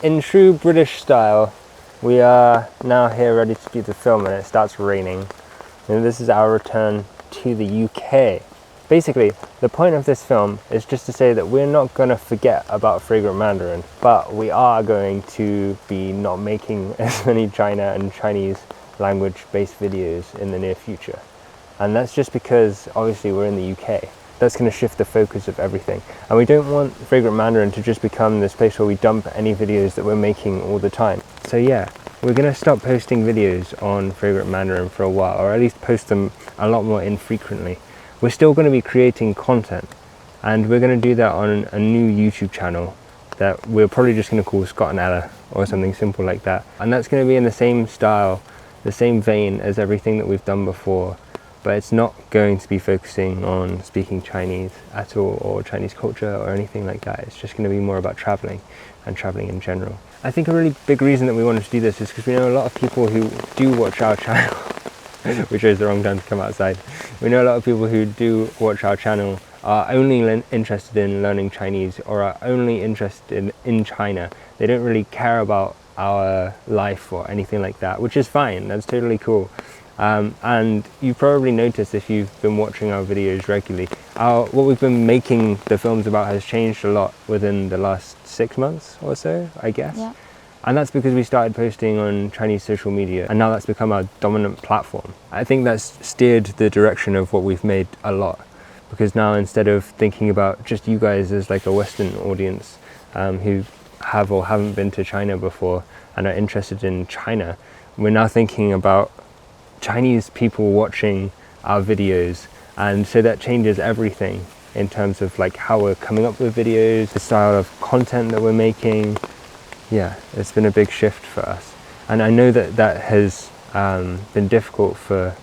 In true British style, we are now here ready to do the film and it starts raining. And this is our return to the UK. Basically, the point of this film is just to say that we're not going to forget about Fragrant Mandarin, but we are going to be not making as many China and Chinese language-based videos in the near future. And that's just because, obviously, we're in the UK. That's going to shift the focus of everything. And we don't want Fragrant Mandarin to just become this place where we dump any videos that we're making all the time. So yeah, we're going to stop posting videos on Fragrant Mandarin for a while, or at least post them a lot more infrequently. We're still going to be creating content, and we're going to do that on a new YouTube channel that we're probably just going to call Scott and Ella or something simple like that. And that's going to be in the same style, the same vein as everything that we've done before. But it's not going to be focusing on speaking Chinese at all, or Chinese culture or anything like that. It's just going to be more about traveling and traveling in general. I think a really big reason that we wanted to do this is because we know a lot of people who do watch our channel, which is the wrong time to come outside. We know a lot of people who do watch our channel are only interested in learning Chinese, or are only interested in China. They don't really care about our life or anything like that, which is fine. That's totally cool. And you've probably noticed, if you've been watching our videos regularly, what we've been making the films about has changed a lot within the last 6 months or so, I guess. Yeah. And that's because we started posting on Chinese social media, and now that's become our dominant platform. I think that's steered the direction of what we've made a lot, because now, instead of thinking about just you guys as like a Western audience who have or haven't been to China before and are interested in China, we're now thinking about Chinese people watching our videos. And so that changes everything in terms of like how we're coming up with videos, the style of content that we're making. Yeah, it's been a big shift for us, and I know that that has been difficult for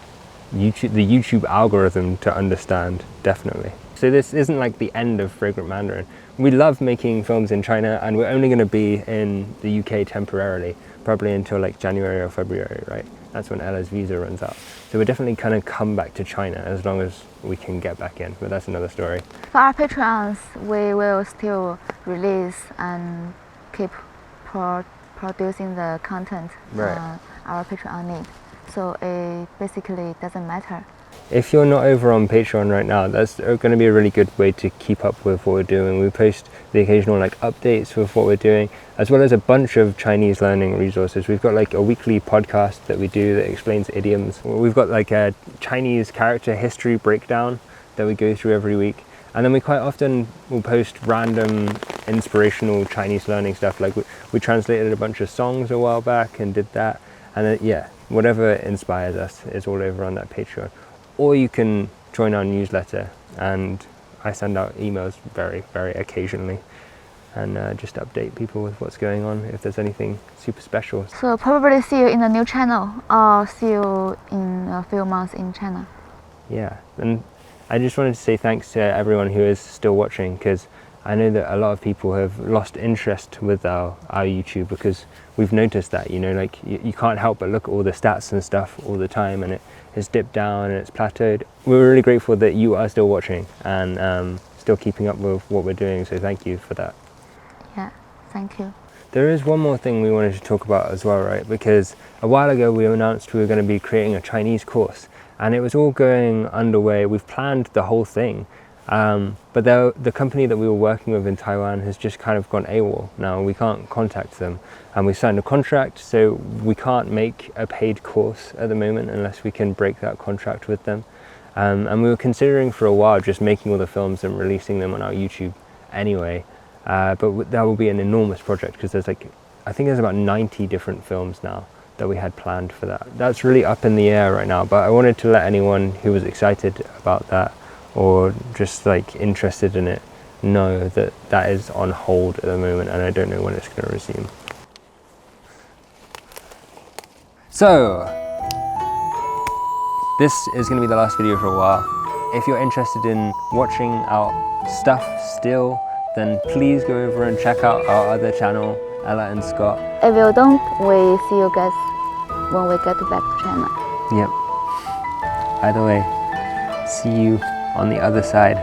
YouTube, the YouTube algorithm, to understand, definitely. So this isn't like the end of Fragrant Mandarin. We love making films in China, and we're only going to be in the UK temporarily, probably until like January or February, right? That's when Ella's visa runs out. So we're definitely kind of come back to China as long as we can get back in, but that's another story. For our Patreons, we will still release and keep producing the content our Patreon need. So it basically doesn't matter. If you're not over on Patreon right now, that's going to be a really good way to keep up with what we're doing. We post the occasional like updates with what we're doing, as well as a bunch of Chinese learning resources. We've got like a weekly podcast that we do that explains idioms. We've got like a Chinese character history breakdown that we go through every week. And then we quite often will post random inspirational Chinese learning stuff. Like we translated a bunch of songs a while back and did that. And then, yeah, whatever inspires us is all over on that Patreon. Or you can join our newsletter, and I send out emails very, very occasionally, and just update people with what's going on if there's anything super special. So probably see you in the new channel, or see you in a few months in China. Yeah, and I just wanted to say thanks to everyone who is still watching, because I know that a lot of people have lost interest with our YouTube, because we've noticed that, you know, like you can't help but look at all the stats and stuff all the time, and it has dipped down and it's plateaued. We're really grateful that you are still watching and still keeping up with what we're doing, so thank you for that. Yeah, thank you. There is one more thing we wanted to talk about as well, right? Because a while ago we announced we were going to be creating a Chinese course, and it was all going underway. We've planned the whole thing. But the company that we were working with in Taiwan has just kind of gone AWOL now. We can't contact them, and we signed a contract, so we can't make a paid course at the moment unless we can break that contract with them. And we were considering for a while just making all the films and releasing them on our YouTube anyway, but that will be an enormous project, because there's like, I think there's about 90 different films now that we had planned for that. That's really up in the air right now, but I wanted to let anyone who was excited about that, or just like interested in it, know that that is on hold at the moment, and I don't know when it's going to resume. So this is going to be the last video for a while. If you're interested in watching our stuff still, then please go over and check out our other channel, Ella and Scott. If you don't, we see you guys when we get back to China. Yep. Either way, see you on the other side.